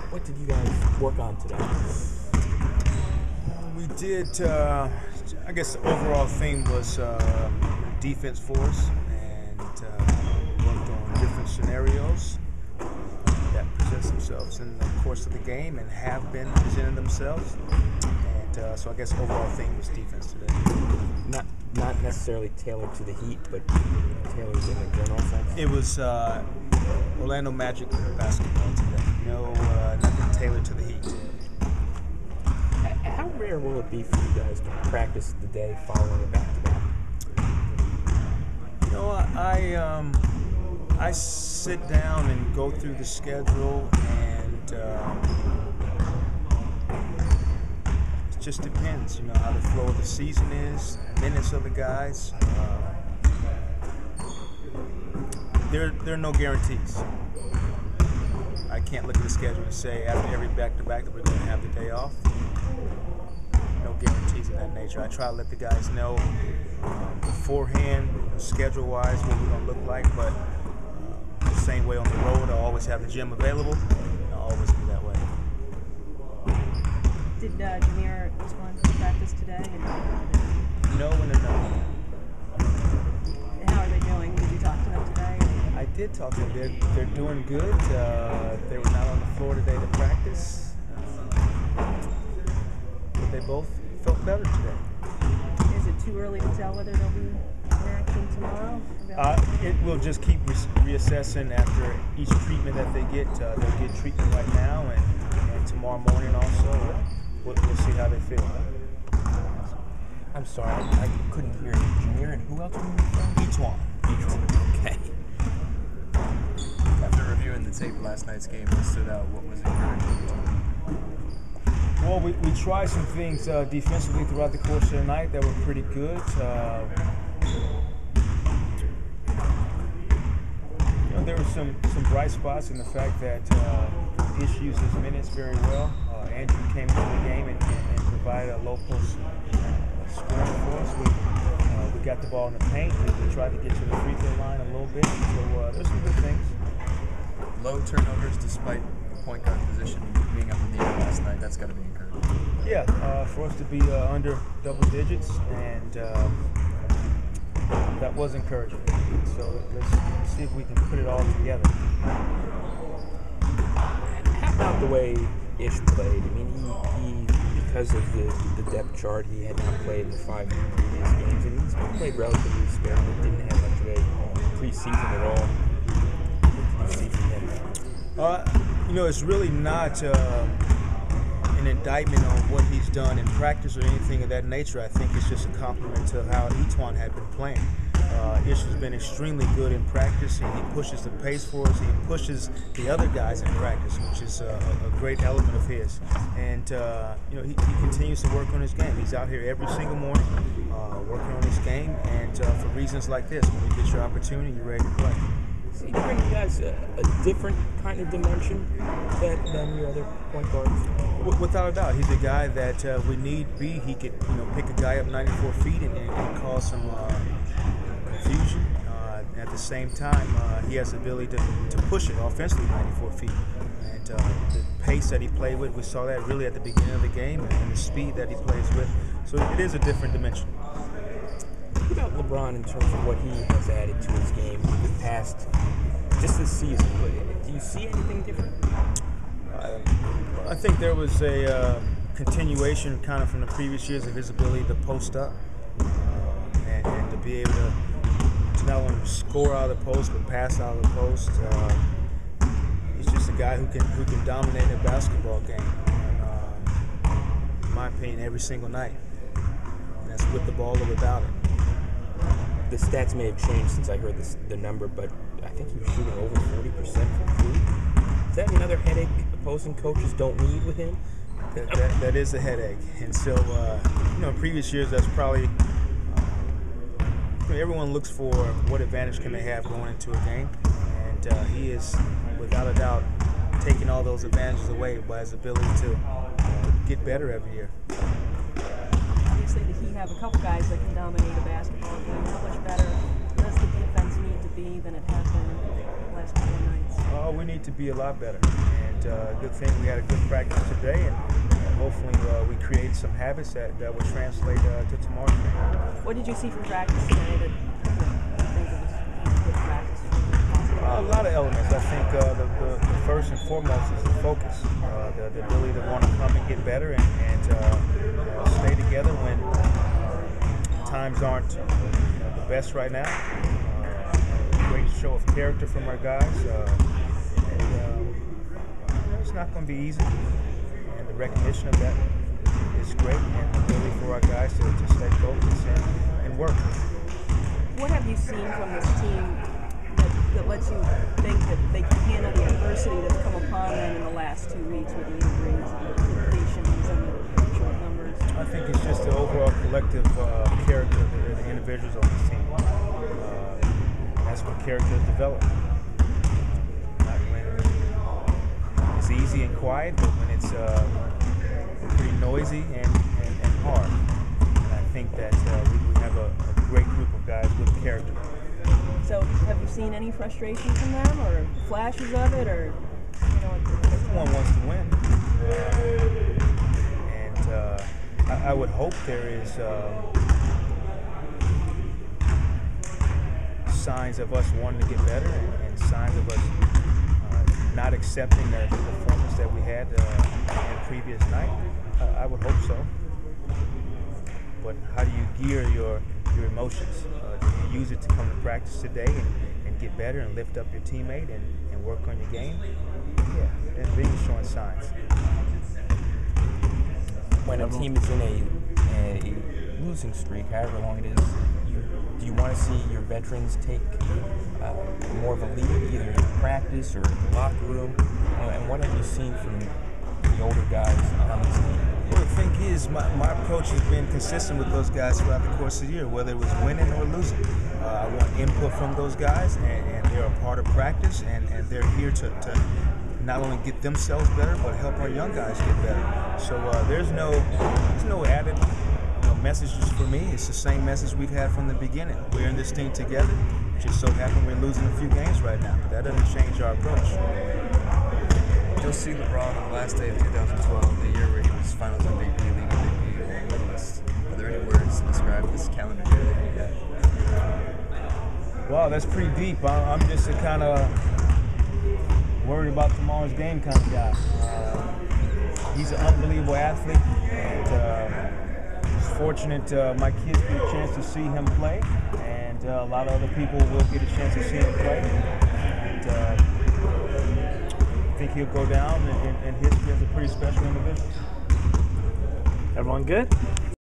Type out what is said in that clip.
what did you guys work on today? We did, I guess the overall theme was defense for us, and worked on different scenarios that present themselves in the course of the game and have been presenting themselves. And so I guess overall theme was defense today. Not necessarily tailored to the Heat, but tailored in a general sense? It was Orlando Magic basketball today. No, nothing tailored to the Heat. How rare will it be for you guys to practice the day following a back-to-back? You know, I sit down and go through the schedule, and it just depends, you know, how the flow of the season is, minutes of the guys. There are no guarantees. I can't look at the schedule and say after every back-to-back that we're going to have the day off. No guarantees of that nature. I try to let the guys know beforehand, schedule-wise, what we're going to look like, but the same way on the road, I'll always have the gym available. I'll always be that way. Did Jameer respond to practice today? No and a no. And how are they doing? Did you talk to them today? I did talk to them. They're doing good. They were not on the floor today to practice. But they both felt better today. Is it too early to tell whether they'll be in action tomorrow? It will just keep reassessing after each treatment that they get. They'll get treatment right now and tomorrow morning also. We'll see how they feel. I'm sorry, I couldn't hear you. Jameer and who else were you from? Each one. Okay. After reviewing the tape of last night's game, what stood out? What was encouraging? Well, we tried some things defensively throughout the course of the night that were pretty good. There were some bright spots in the fact that Ish used his minutes very well. Andrew came into the game and provided a low post scoring for us. We got the ball in the paint. We tried to get to the free throw line a little bit. So there's some good things. Low turnovers despite the point guard position being up in the air last night. That's got to be encouraging. Yeah, for us to be under double digits, and that was encouraging. So let's see if we can put it all together. How about the way Ish played? I mean, he because of the depth chart, he had not played in the 5 previous games, and he's played relatively sparingly. Didn't have much of a preseason at all. What did you see from him? It's really not an indictment on what he's done in practice or anything of that nature. I think it's just a compliment to how each one had been playing. Ish has been extremely good in practice, and he pushes the pace for us. He pushes the other guys in practice, which is a great element of his. And he continues to work on his game. He's out here every single morning working on his game, and for reasons like this, when you get your opportunity, you're ready to play. So he brings you guys a different kind of dimension than your other point guards? Without a doubt, he's a guy that we need be. He could pick a guy up 94 feet and cause some confusion. At the same time, he has the ability to push it offensively 94 feet. And the pace that he played with, we saw that really at the beginning of the game, and the speed that he plays with. So it is a different dimension. What about LeBron in terms of what he has added to his game the past, just this season? Do you see anything different? I think there was a continuation kind of from the previous years of his ability to post up and to be able to not only score out of the post but pass out of the post. He's just a guy who can dominate a basketball game, in my opinion, every single night. And that's with the ball or without it. The stats may have changed since I heard the number, but I think he was shooting over 40% from three. Is that another headache opposing coaches don't need with him? That is a headache. And so, in previous years, that's probably everyone looks for what advantage can they have going into a game, and he is, without a doubt, taking all those advantages away by his ability to get better every year. Obviously, the Heat have a couple guys that can dominate a basketball game. How much better does the defense need to be than it has been the last couple of nights? Oh, we need to be a lot better. And good thing we had a good practice today, and hopefully we created some habits that will translate to tomorrow's game. What did you see from practice today that you think it was a good practice? A lot of elements. I think the first and foremost is the focus, the ability to want to come and get better and stay together when times aren't the best right now. Great show of character from our guys. It's not going to be easy, and the recognition of that is great, and the ability for our guys to stay focused and work. What have you seen from this team that lets you think that they can handle the adversity that's come upon them in the last 2 weeks with the injuries and the completions and the short numbers? I think it's just the overall collective character of the individuals on this team. That's when character is developed. Not when it's easy and quiet, but when it's pretty noisy and hard. And I think that we have a great group of guys with character. So, have you seen any frustration from them, or flashes of it, or Everyone wants to win, and I would hope there is signs of us wanting to get better, and signs of us not accepting the performance that we had in the previous night. I would hope so. But how do you gear your emotions? Do you use it to come to practice today and get better and lift up your teammate and work on your game? Yeah, then being showing signs. When a team is in a losing streak, however long it is, do you want to see your veterans take more of a lead, either in practice or in the locker room? And what have you seen from the older guys on this team? Well, the thing is, my approach has been consistent with those guys throughout the course of the year, whether it was winning or losing. I want input from those guys, and they're a part of practice, and they're here to not only get themselves better, but help our young guys get better. So there's no added messages for me. It's the same message we've had from the beginning. We're in this thing together. It just so happens we're losing a few games right now, but that doesn't change our approach. You'll see LeBron on the last day of 2012, the year where he was Finals MVP, League MVP, Gold Medalist. Are there any words to describe this calendar year that you had? Wow, that's pretty deep. I'm just a kind of worried about tomorrow's game kind of guy. He's an unbelievable athlete, and it's fortunate my kids get a chance to see him play, and a lot of other people will get a chance to see him play. And, I think he'll go down in history as a pretty special individual. Everyone good?